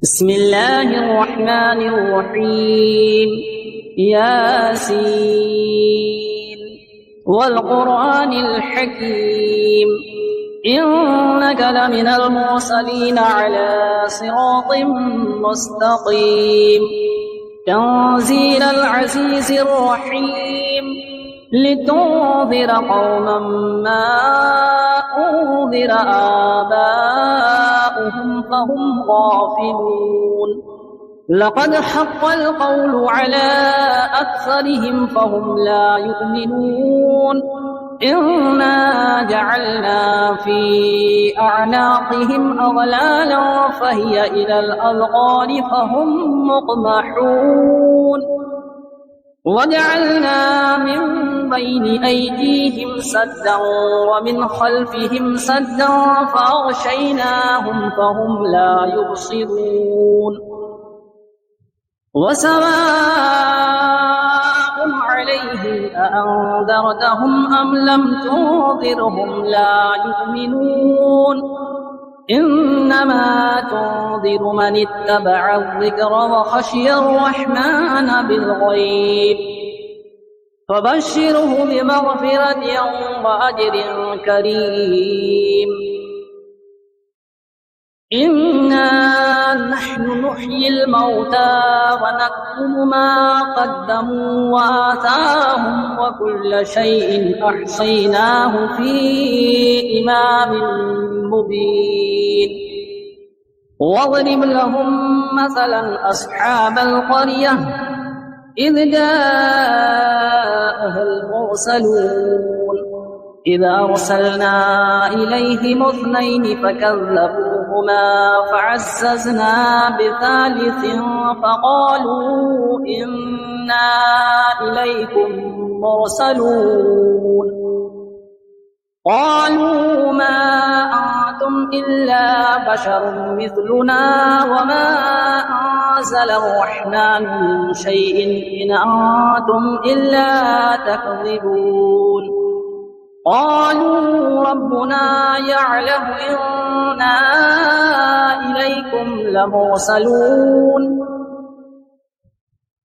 بسم الله الرحمن الرحيم. ياسين والقرآن الحكيم إنك لمن المرسلين على صراط مستقيم تنزيل العزيز الرحيم لتنذر قوما ما أنذر آباؤهم فهم غافلون لقد حق القول على أكثرهم فهم لا يؤمنون إنا جعلنا في أعناقهم أغلالا فهي إلى الأذقان فهم مقمحون وجعلنا من بين أيديهم سدا ومن خلفهم سدا فأغشيناهم فهم لا يبصرون وسواء عليهم أأنذرتهم أم لم تنذرهم لا يؤمنون إنما تنذر من اتبع الذكر وخشي الرحمن بالغيب فبشره بمغفرة وأجر كريم إنا نحن نحيي الموتى ونكتب ما قدموا وآثارهم وكل شيء أحصيناه في إمام مبين واضرب لهم مثلا أصحاب القرية إذ جاءها المرسلون إذ أرسلنا إليهم اثنين فكذبوهما فعززنا بثالث فقالوا إنا إليكم مرسلون قالوا ما أنتم إلا بشر مثلنا وما أنزل الرحمن من شيء إن أنتم إلا تكذبون قالوا ربنا يعلم إنا إليكم لمرسلون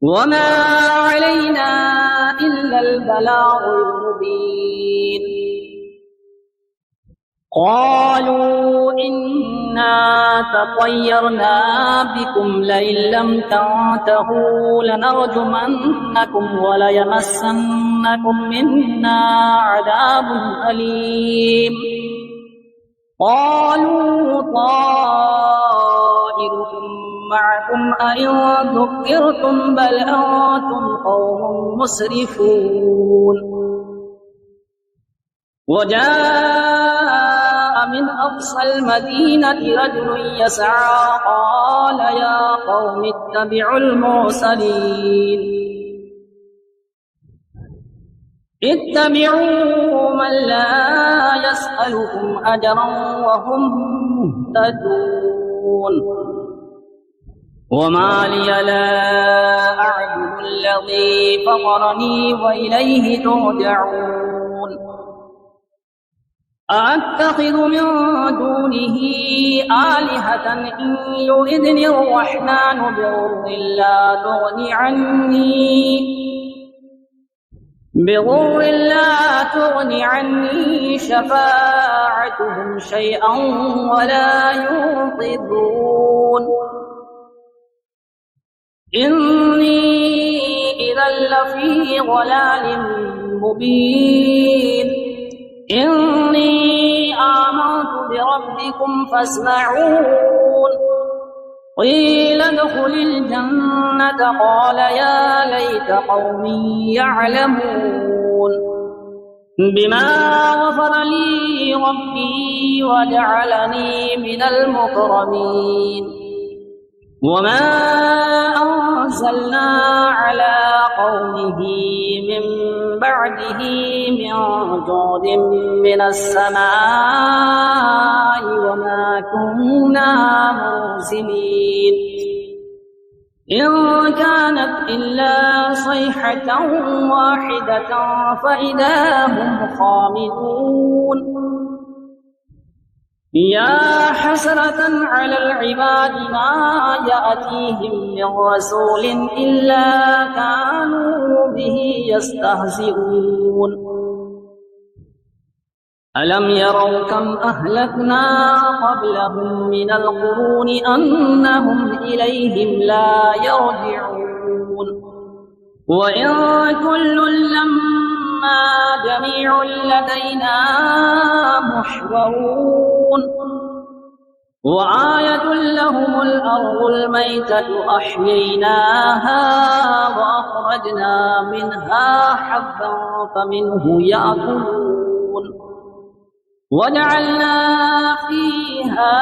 وما علينا إلا البلاغ المبين قالوا إنا تطيرنا بكم لئن لم تنتهوا لنرجمنكم وليمسنكم منا عذاب أليم قالوا طائركم معكم أئن ذكرتم بل أنتم قوم مسرفون وجاء من أقصى المدينة رجل يسعى قال يا قوم اتبعوا المرسلين اتبعوا من لا يسألكم أجرا وهم مهتدون وما لي لا أعبد الذي فطرني وإليه ترجعون أأتخذ من دونه آلهة إن يردني الرحمن بضر لا تغني عني شفاعتهم شيئا ولا ينقذون إني إذا لفي ضلال مبين إني آمنت بربكم فاسمعون قيل ادخل الجنة قال يا ليت قومي يعلمون بما غفر لي ربي وجعلني من المكرمين وما أنزلنا على قومه من بعده من جود من السماء وما كنا منزلين إن كانت إلا صيحة واحدة فإذا هم خامدون يا حسرة على العباد ما يأتيهم من رسول إلا كانوا به يستهزئون ألم يروا كم أهلكنا قبلهم من القرون أنهم إليهم لا يرجعون وإن كل لما جميع لدينا محضرون وآية لهم الأرض الميتة أحييناها وأخرجنا منها حبا فمنه يأكلون وجعلنا فيها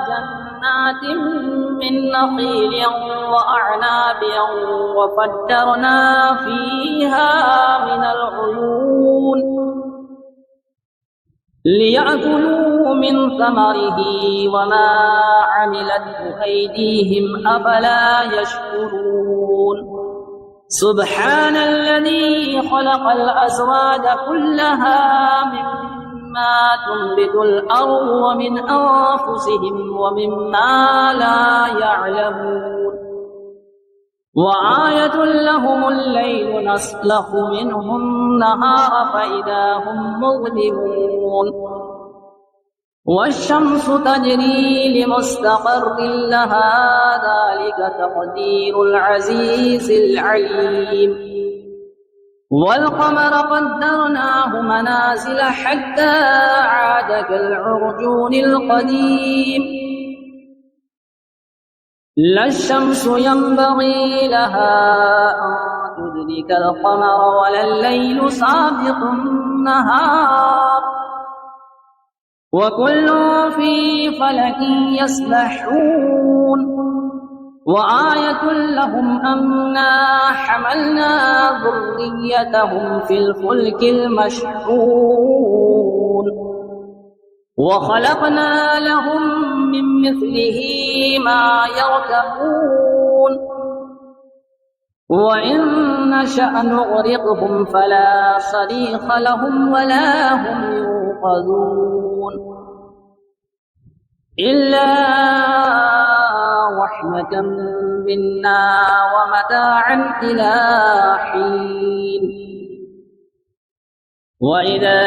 جنات من نخيل وأعناب وفجرنا فيها من العيون ليأكلوا من ثمره وما عملته أيديهم أفلا يشكرون سبحان الذي خلق الأزواج كلها مما تنبت الأرض ومن أنفسهم ومما لا يعلمون وآية لهم الليل نسلخ منه النهار فإذا هم مظلمون والشمس تجري لمستقر لها ذلك تقدير العزيز العليم والقمر قدرناه منازل حتى عاد كالعرجون القديم لا الشمس ينبغي لها أن تدرك القمر ولا الليل سابق النهار وكل في فلك يسبحون وآية لهم أنا حملنا ذريتهم في الفلك المشحون وخلقنا لهم من مثله ما يركبون وإن نشأ نغرقهم فلا صريخ لهم ولا هم ينقذون إلا رحمة منا ومتاعا إلى حين وإذا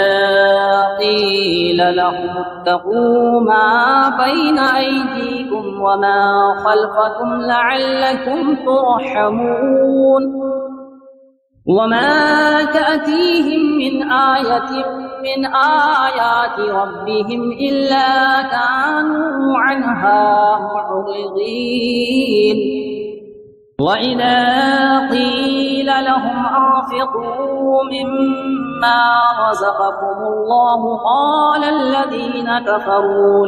قيل لهم اتقوا ما بين أيديكم وما خلفكم لعلكم ترحمون وما تأتيهم من آية من آيات ربهم إلا كانوا عنها معرضين وإذا قيل لهم أنفقوا مما رزقكم الله قال الذين كفروا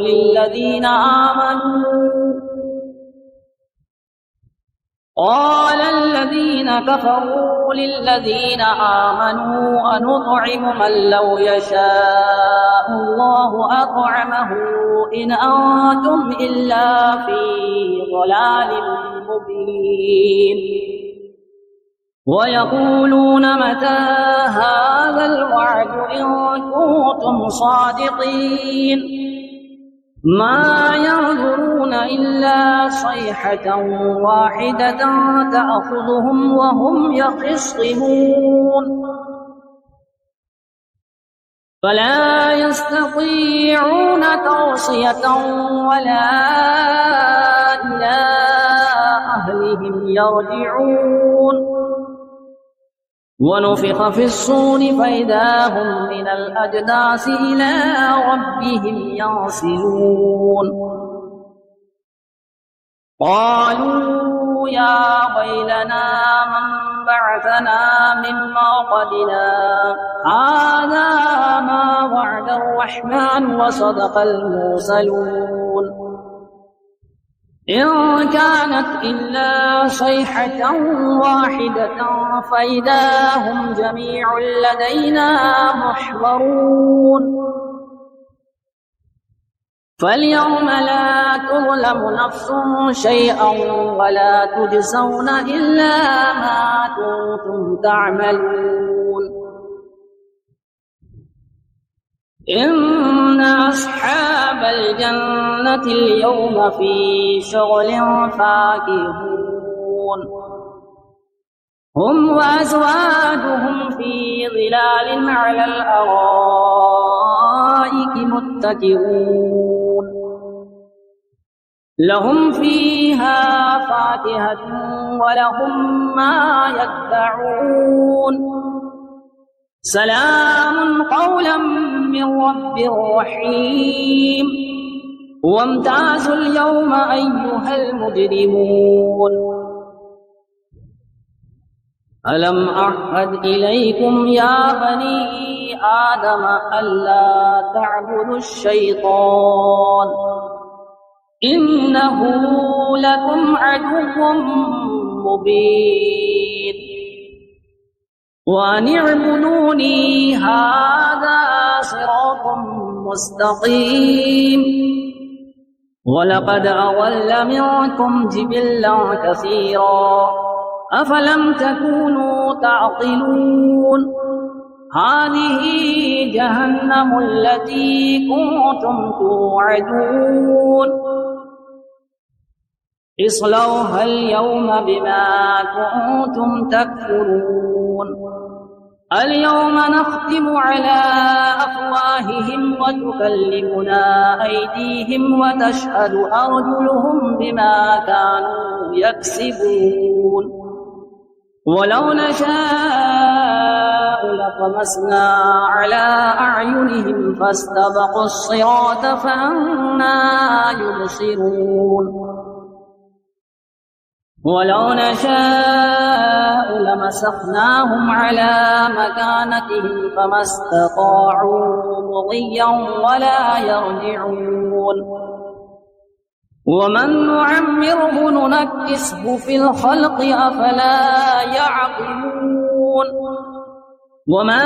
للذين آمنوا أنطعم من لو يشاء الله أطعمه إن أنتم إلا في ضلال مبين ويقولون متى هذا الوعد إن كنتم صادقين ما ينظرون إلا صيحة واحدة تأخذهم وهم يخصمون فلا يستطيعون توصية ولا إلى أهلهم يرجعون ونفخ في الصور فإذا هم من الأجداث إلى ربهم ينسلون قالوا يا ويلنا من بعثنا من مرقدنا هذا ما وعد الرحمن وصدق المرسلون إن كانت إلا صيحة واحدة فإذا هم جميع لدينا محضرون فاليوم لا تظلم نفس شيئا ولا تجزون إلا ما كنتم تعملون إن أصحاب الجنة اليوم في شغل فاكهون هم وأزواجهم في ظلال على الأرائك متكئون لهم فيها فاكهة ولهم ما يدعون سلام قولا من رب رحيم وامتازوا اليوم أيها المجرمون ألم أعهد إليكم يا بني آدم ألا تعبدوا الشيطان إنه لكم عدو مبين وأن اعبدوني هذا صراط مستقيم ولقد أضل منكم جبلا كثيرا أفلم تكونوا تعقلون هذه جهنم التي كنتم توعدون اصلوها اليوم بما كنتم تكفرون اليوم نختم على أفواههم وتكلمنا أيديهم وتشهد أرجلهم بما كانوا يكسبون ولو نشاء لطمسنا على أعينهم فاستبقوا الصراط فأنى يبصرون ولو نشاء لمسخناهم على مكانتهم فما استطاعوا مضيا ولا يرجعون ومن نعمره ننكسه في الخلق أفلا يعقلون وما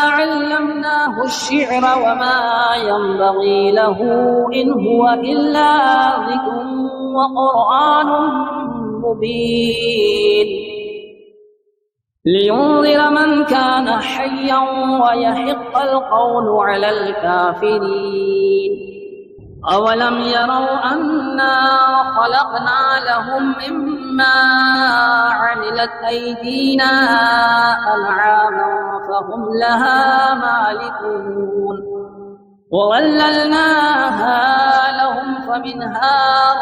علمناه الشعر وما ينبغي له إن هو إلا ذكر وقرآن مبين لينذر من كان حيا ويحق القول على الكافرين أولم يروا أنا خلقنا لهم مما عملت أيدينا أنعاما فهم لها مالكون وظللناها لهم فمنها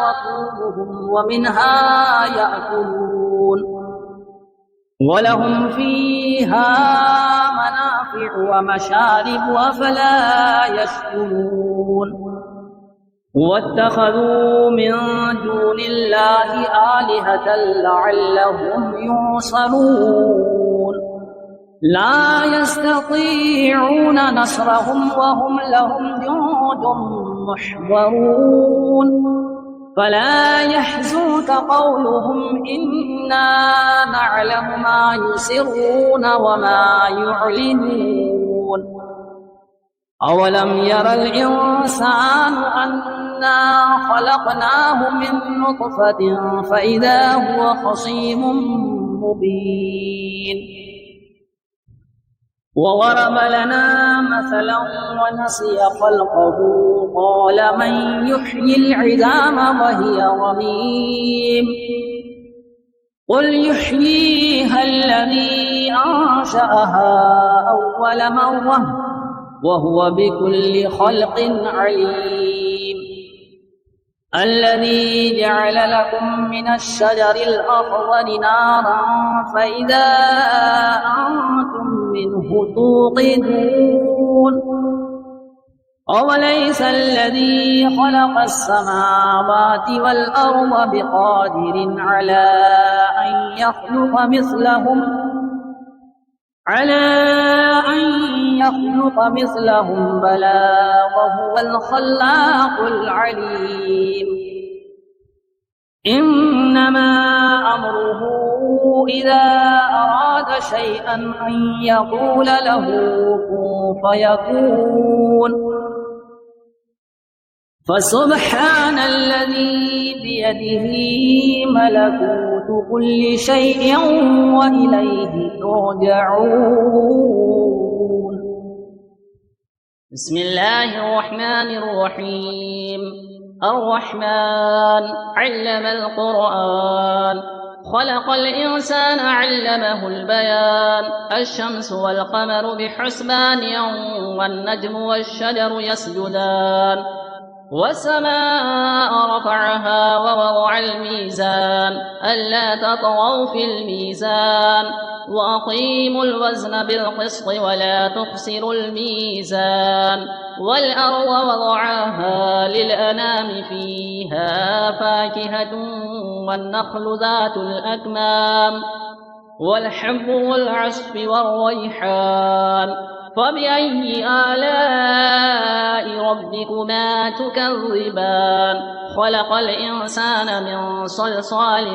ركوبهم ومنها يأكلون ولهم فيها منافع ومشارب أفلا يشكرون واتخذوا من دون الله آلهة لعلهم ينصرون لا يستطيعون نصرهم وهم لهم جند محضرون فلا يحزنك قولهم إنا نعلم ما يسرون وما يعلنون أولم ير الإنسان أنا خلقناه من نطفة فإذا هو خصيم مبين وضرب لنا مثلا ونسي خلقه قال من يحيي العظام وهي رميم قل يحييها الذي أنشأها أول مرة وهو بكل خلق عليم الذي جعل لكم من الشجر الأخضر نارا فإذا أنتم منه توقدون أوليس الذي خلق السماوات والأرض بقادر على أن يخلق مثلهم بلى وهو الخلاق العليم إنما أمره إذا أراد شيئا أن يقول له كن فيكون فسبحان الذي بيده ملكوت كل شيء وإليه ترجعون بسم الله الرحمن الرحيم. الرحمن علم القرآن، خلق الإنسان علمه البيان. الشمس والقمر بحسبان والنجم والشجر يسجدان. والسماء رفعها ووضع الميزان ألا تطغوا في الميزان وأقيموا الوزن بالقسط ولا تخسروا الميزان. والأرض وضعها للأنام فيها فاكهة والنخل ذات الأكمام والحب والعصف والريحان. فبأي آلاء ربكما تكذبان؟ خلق الإنسان من صلصال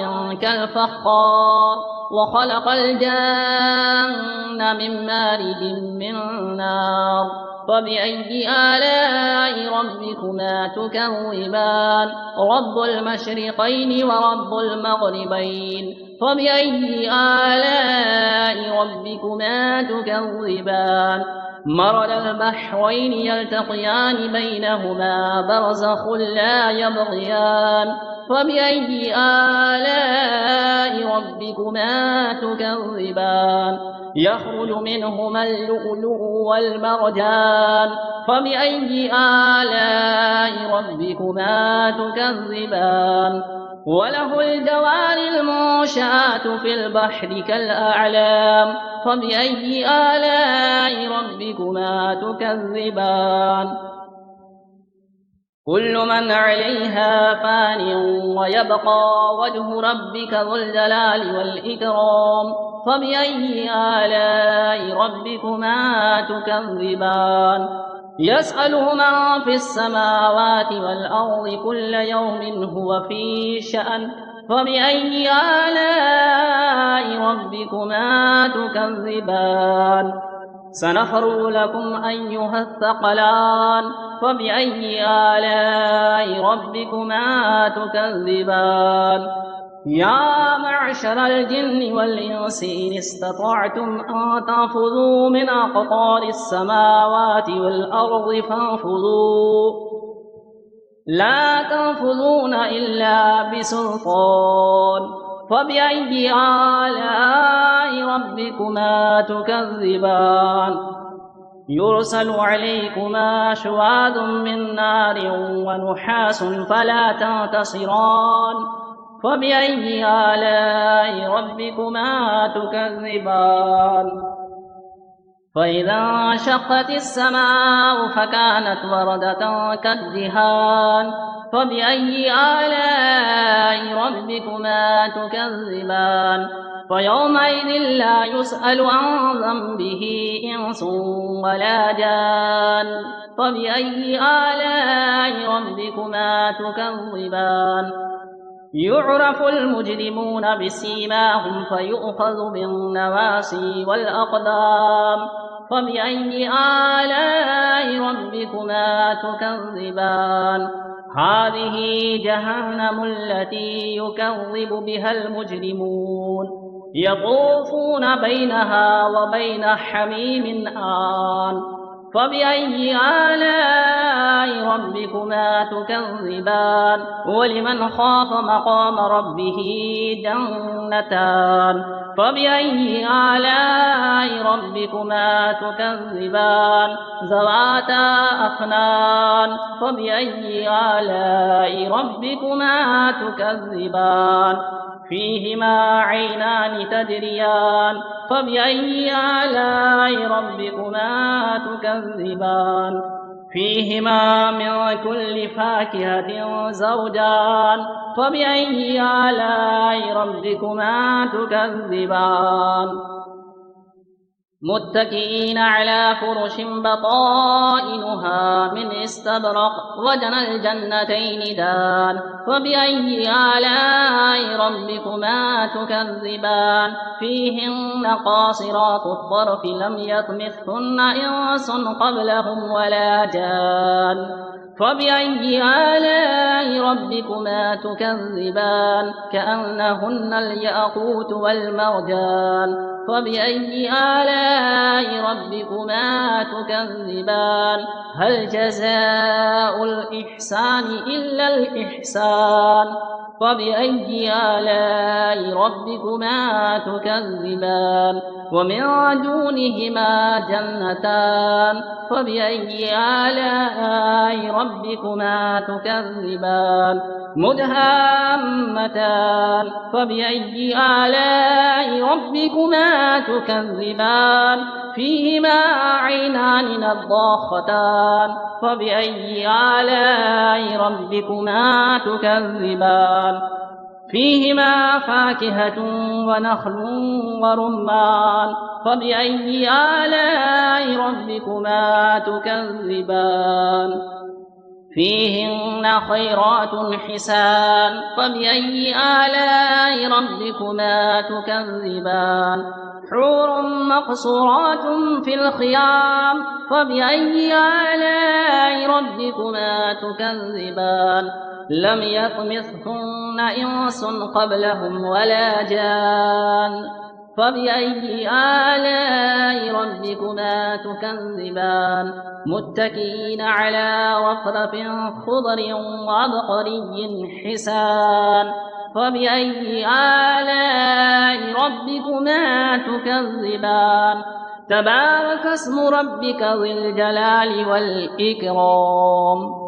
كالفخار وخلق الجن من مارج من نار. فبأي آلاء ربكما تكذبان؟ رب المشرقين ورب المغربين. فبأي آلاء ربكما تكذبان؟ مرج البحرين يلتقيان بينهما برزخ لا يبغيان. فبأي آلاء ربكما تكذبان؟ يخرج منهما اللؤلؤ والمرجان. فبأي آلاء ربكما تكذبان؟ وله الجوار المنشآت في البحر كالأعلام. فبأي آلاء ربكما تكذبان؟ كل من عليها فان ويبقى وجه ربك ذو الجلال والإكرام. فبأي آلاء ربكما تكذبان؟ يسأله من في السماوات والأرض كل يوم هو في شأن. فبأي آلاء ربكما تكذبان؟ سنفرغ لكم أيها الثقلان. فبأي آلاء ربكما تكذبان؟ يا معشر الجن والإنس إن استطعتم أن تنفذوا من أقطار السماوات والأرض فانفذوا، لا تنفذون إلا بسلطان. فبأي آلاء ربكما تكذبان؟ يرسل عليكما شواظ من نار ونحاس فلا تنتصران. فبأي آلاء ربكما تكذبان؟ فإذا انشقت السماء فكانت وردة كالدهان. فبأي آلاء ربكما تكذبان؟ فيومئذ لا يسأل عن ذنبه إنس ولا جان. فبأي آلاء ربكما تكذبان؟ يعرف المجرمون بسيماهم فيؤخذ بالنواصي والأقدام. فبأي آلاء ربكما تكذبان؟ هذه جهنم التي يكذب بها المجرمون يطوفون بينها وبين حميم آن. فبأي آلاء ربكما تكذبان؟ ولمن خاف مقام ربه جنتان. فبأي آلاء ربكما تكذبان؟ ذواتا أفنان. فبأي آلاء ربكما تكذبان؟ فيهما عينان تجريان. فبأي آلاء ربكما تكذبان؟ فيهما من كل فاكهة زوجان. فبأي آلاء ربكما تكذبان؟ متكئين على فرش بطائنها من استبرق وجنى الجنتين دان. فبأي آلاء ربكما تكذبان؟ فيهن قاصرات الطرف لم يطمثهن إنس قبلهم ولا جان. فبأي آلاء ربكما تكذبان كأنهن الياقوت والمرجان فبأي آلاء ربكما تكذبان هل جزاء الإحسان إلا الإحسان فبأي آلاء ربكما تكذبان ومن دونهما جنتان فبأي آلاء ربكما تكذبان مدهامتان فبأي آلاء ربكما تكذبان فيهما عينان نضاختان فبأي آلاء ربكما تكذبان فيهما فاكهة ونخل ورمان فبأي آلاء ربكما تكذبان فيهن خيرات حسان فبأي آلاء ربكما تكذبان حور مقصورات في الخيام فبأي آلاء ربكما تكذبان لم يطمثهن إنس قبلهم ولا جان فبأي آلاء ربكما تكذبان متكئين على رفرف خضر وعبقري حسان فبأي آلاء ربكما تكذبان تبارك اسم ربك ذي الجلال والإكرام